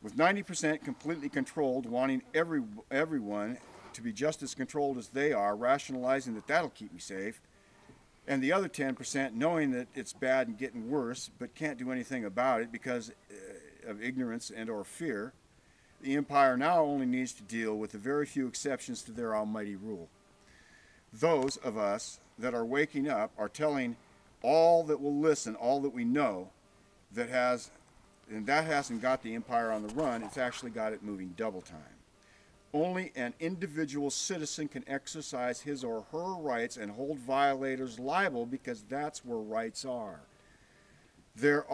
With 90% completely controlled, wanting everyone to be just as controlled as they are, rationalizing that that'll keep me safe, and the other 10% knowing that it's bad and getting worse, but can't do anything about it because of ignorance and or fear, the empire now only needs to deal with the very few exceptions to their almighty rule. Those of us that are waking up are telling all that will listen, all that we know, that hasn't got the empire on the run, it's actually got it moving double time. Only an individual citizen can exercise his or her rights and hold violators liable, because that's where rights are. They're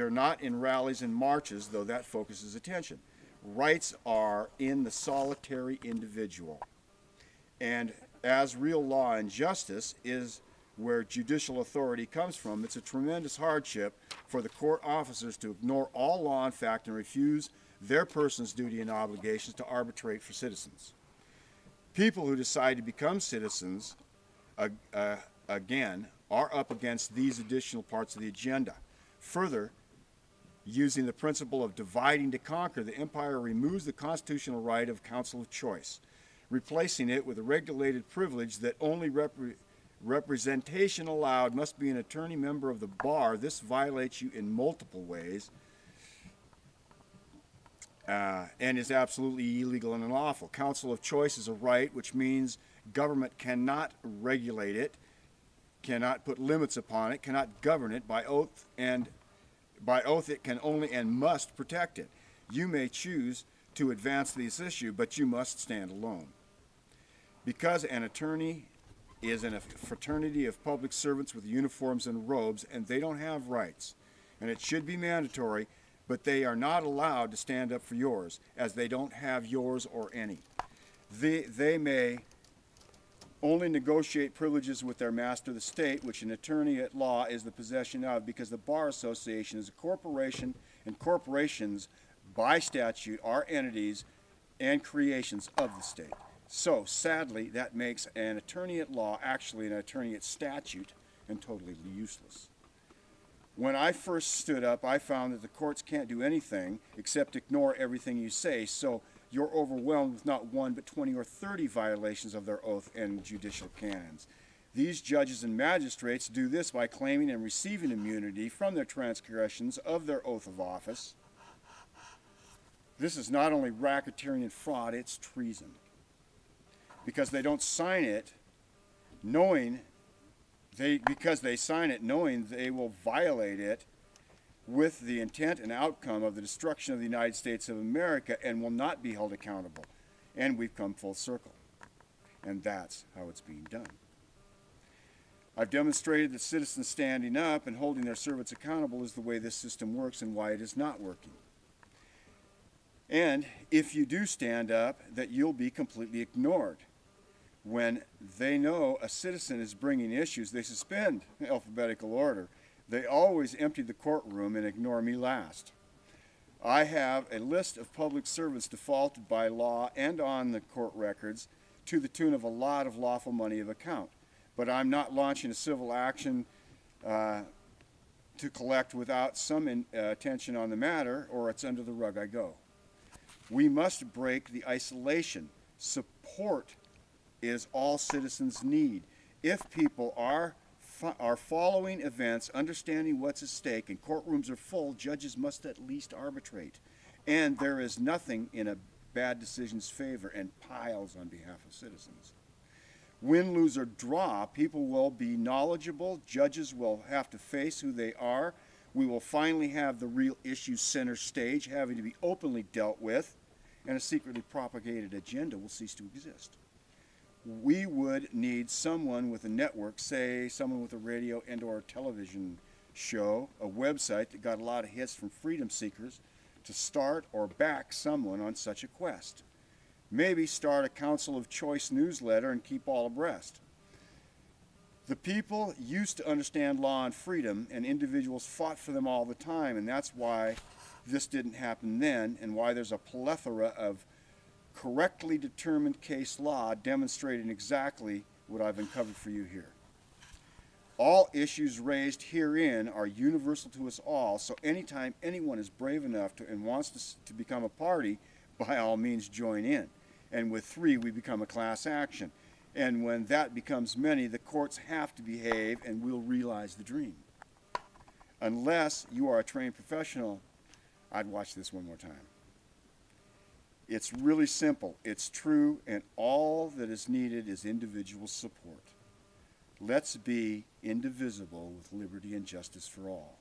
not in rallies and marches, though that focuses attention. Rights are in the solitary individual. And as real law and justice is where judicial authority comes from, it's a tremendous hardship for the court officers to ignore all law and fact and refuse their person's duty and obligations to arbitrate for citizens. People who decide to become citizens, again, are up against these additional parts of the agenda. Further, using the principle of dividing to conquer, the empire removes the constitutional right of counsel of choice, replacing it with a regulated privilege that only representation allowed must be an attorney member of the bar. This violates you in multiple ways and is absolutely illegal and unlawful. Counsel of choice is a right, which means government cannot regulate it, cannot put limits upon it, cannot govern it by oath, and by oath it can only and must protect it. You may choose to advance this issue, but you must stand alone. Because an attorney is in a fraternity of public servants with uniforms and robes, and they don't have rights, and it should be mandatory, but they are not allowed to stand up for yours, as they don't have yours or any. They may only negotiate privileges with their master, the state, which an attorney at law is the possession of, because the Bar Association is a corporation, and corporations, by statute, are entities and creations of the state. So, sadly, that makes an attorney at law actually an attorney at statute and totally useless. When I first stood up, I found that the courts can't do anything except ignore everything you say, so you're overwhelmed with not 1 but 20 or 30 violations of their oath and judicial canons. These judges and magistrates do this by claiming and receiving immunity from their transgressions of their oath of office. This is not only racketeering and fraud, it's treason. Because they don't sign it knowing they will violate it with the intent and outcome of the destruction of the United States of America, and will not be held accountable. And we've come full circle. And that's how it's being done. I've demonstrated that citizens standing up and holding their servants accountable is the way this system works, and why it is not working. And if you do stand up, that you'll be completely ignored. When they know a citizen is bringing issues, they suspend alphabetical order. They always empty the courtroom and ignore me last. I have a list of public servants defaulted by law and on the court records to the tune of a lot of lawful money of account. But I'm not launching a civil action to collect without some attention on the matter, or it's under the rug I go. We must break the isolation. Support is all citizens need. If people are following events, understanding what's at stake, and courtrooms are full, judges must at least arbitrate. And there is nothing in a bad decision's favor, and piles on behalf of citizens. Win, lose, or draw, people will be knowledgeable, judges will have to face who they are, we will finally have the real issues center stage having to be openly dealt with, and a secretly propagated agenda will cease to exist. We would need someone with a network, say someone with a radio and or a television show, a website that got a lot of hits from freedom seekers, to start or back someone on such a quest. Maybe start a Council of Choice newsletter and keep all abreast. The people used to understand law and freedom, and individuals fought for them all the time, and that's why this didn't happen then, and why there's a plethora of correctly determined case law demonstrating exactly what I've uncovered for you here. All issues raised herein are universal to us all, so anytime anyone is brave enough to and wants to become a party, by all means join in. And with 3, we become a class action. And when that becomes many, the courts have to behave and we'll realize the dream. Unless you are a trained professional, I'd watch this one more time. It's really simple, it's true, and all that is needed is individual support. Let's be indivisible with liberty and justice for all.